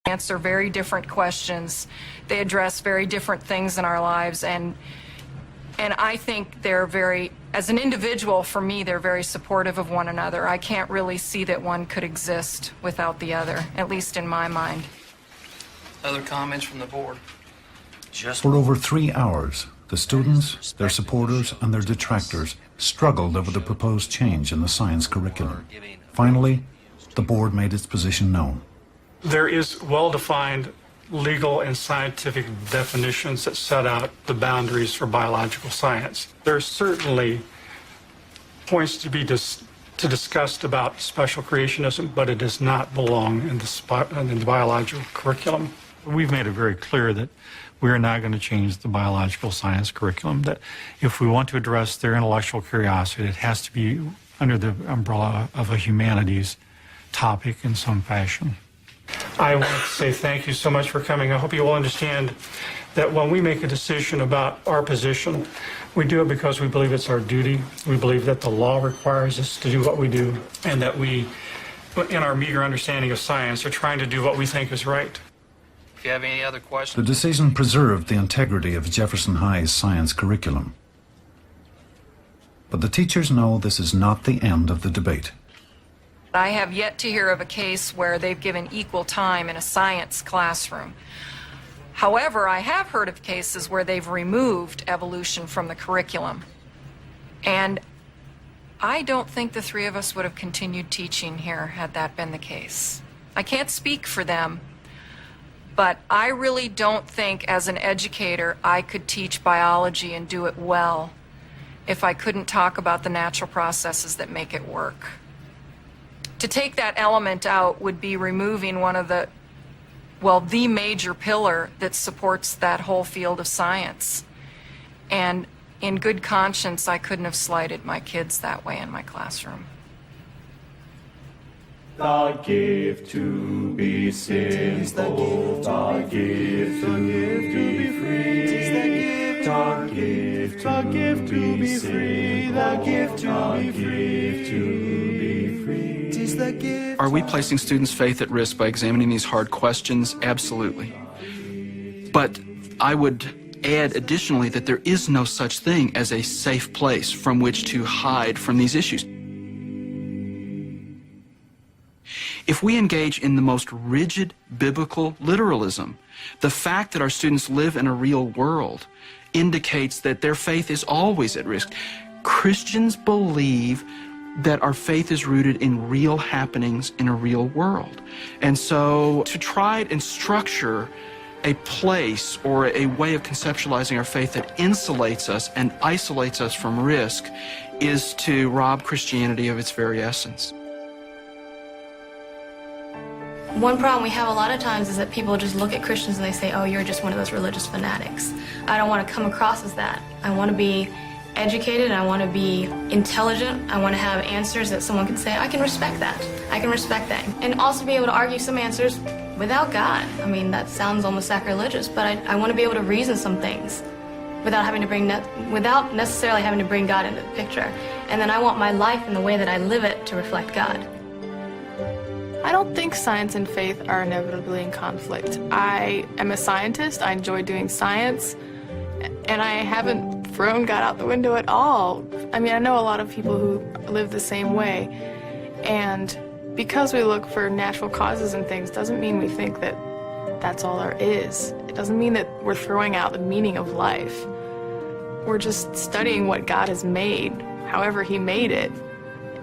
answer very different questions. They address very different things in our lives, and I think they're very, as an individual, for me, they're very supportive of one another. I can't really see that one could exist without the other, at least in my mind. Other comments from the board? For over 3 hours, the students, their supporters, and their detractors struggled over the proposed change in the science curriculum. Finally, the board made its position known. There is well-defined legal and scientific definitions that set out the boundaries for biological science. There are certainly points to be discussed about special creationism, but it does not belong in the biological curriculum. We've made it very clear that we're not going to change the biological science curriculum, that if we want to address their intellectual curiosity, it has to be under the umbrella of a humanities topic in some fashion. I want to say thank you so much for coming. I hope you will understand that when we make a decision about our position, we do it because we believe it's our duty. We believe that the law requires us to do what we do, and that we, in our meager understanding of science, are trying to do what we think is right. If you have any other questions? The decision preserved the integrity of Jefferson High's science curriculum. But the teachers know this is not the end of the debate. I have yet to hear of a case where they've given equal time in a science classroom. However, I have heard of cases where they've removed evolution from the curriculum. And I don't think the three of us would have continued teaching here had that been the case. I can't speak for them, but I really don't think as an educator I could teach biology and do it well if I couldn't talk about the natural processes that make it work. To take that element out would be removing one of the, well, the major pillar that supports that whole field of science. And in good conscience, I couldn't have slighted my kids that way in my classroom. The gift to be simple, the gift to be free, the gift to be free, the gift to be free. Are we placing students' faith at risk by examining these hard questions? Absolutely. But I would add additionally that there is no such thing as a safe place from which to hide from these issues. If we engage in the most rigid biblical literalism, the fact that our students live in a real world indicates that their faith is always at risk. Christians believe that our faith is rooted in real happenings in a real world. And so to try and structure a place or a way of conceptualizing our faith that insulates us and isolates us from risk is to rob Christianity of its very essence. One problem we have a lot of times is that people just look at Christians and they say, oh, you're just one of those religious fanatics. I don't want to come across as that. I want to be educated, I want to be intelligent, I want to have answers that someone can say, I can respect that. I can respect that. And also be able to argue some answers without God. I mean, that sounds almost sacrilegious, but I want to be able to reason some things without having to without necessarily having to bring God into the picture. And then I want my life and the way that I live it to reflect God. I don't think science and faith are inevitably in conflict. I am a scientist, I enjoy doing science, and I haven't thrown God out the window at all. I mean, I know a lot of people who live the same way, and because we look for natural causes and things doesn't mean we think that that's all there is. It doesn't mean that we're throwing out the meaning of life. We're just studying what God has made, however He made it,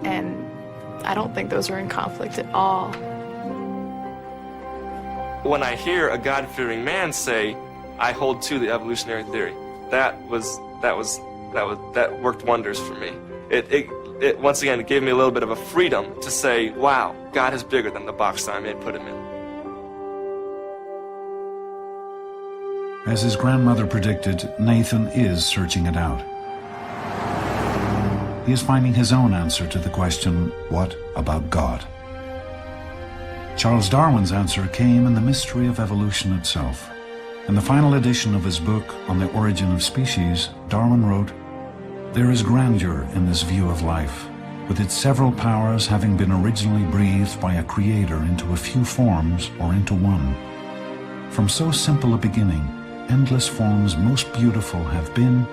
and I don't think those are in conflict at all. When I hear a God-fearing man say, I hold to the evolutionary theory, that worked wonders for me. It once again, it gave me a little bit of a freedom to say, wow, God is bigger than the box that I may put Him in. As his grandmother predicted, Nathan is searching it out. He is finding his own answer to the question, what about God? Charles Darwin's answer came in the mystery of evolution itself. In the final edition of his book On the Origin of Species, Darwin wrote, "There is grandeur in this view of life, with its several powers having been originally breathed by a creator into a few forms or into one. From so simple a beginning, endless forms most beautiful have been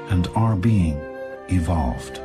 and are being evolved.